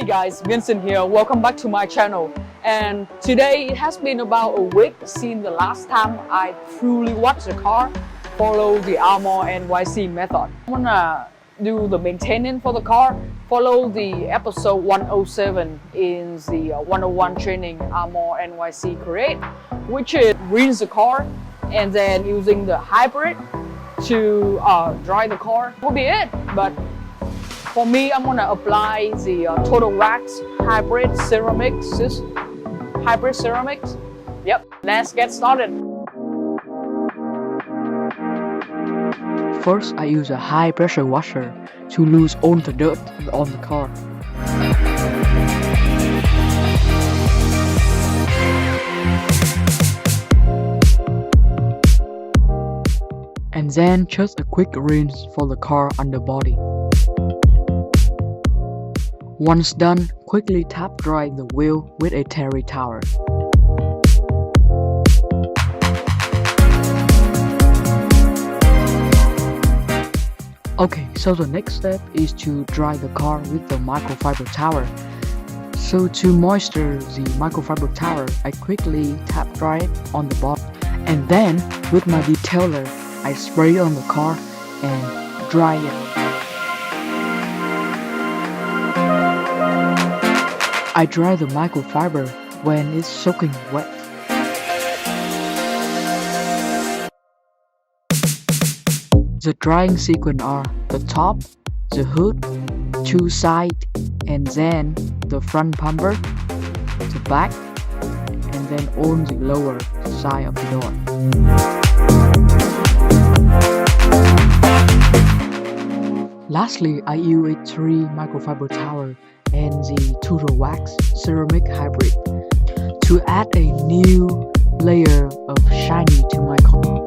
Hey guys, Vincent here. Welcome back to my channel. And today it has been about a week since the last time I truly watched the car, follow the Ammo NYC method. I wanna do the maintenance for the car, follow the episode 107 in the 101 training Ammo NYC create, which is rinse the car and then using the hybrid to dry the car. Will be it. But for me, I'm gonna apply the Total Wax hybrid ceramics. Yep, let's get started. First, I use a high pressure washer to lose all the dirt on the car. And then just a quick rinse for the car underbody. Once done, quickly tap dry the wheel with a terry towel. Okay, so the next step is to dry the car with the microfiber towel. So to moisture the microfiber towel, I quickly tap dry it on the bottom. And then with my detailer, I spray on the car and dry it. I dry the microfiber when it's soaking wet. The drying sequence are the top, the hood, two sides, and then the front bumper, the back, and then on the lower side of the door. Lastly, I use a 3 microfiber towel and the Total Wax ceramic hybrid to add a new layer of shiny to my car.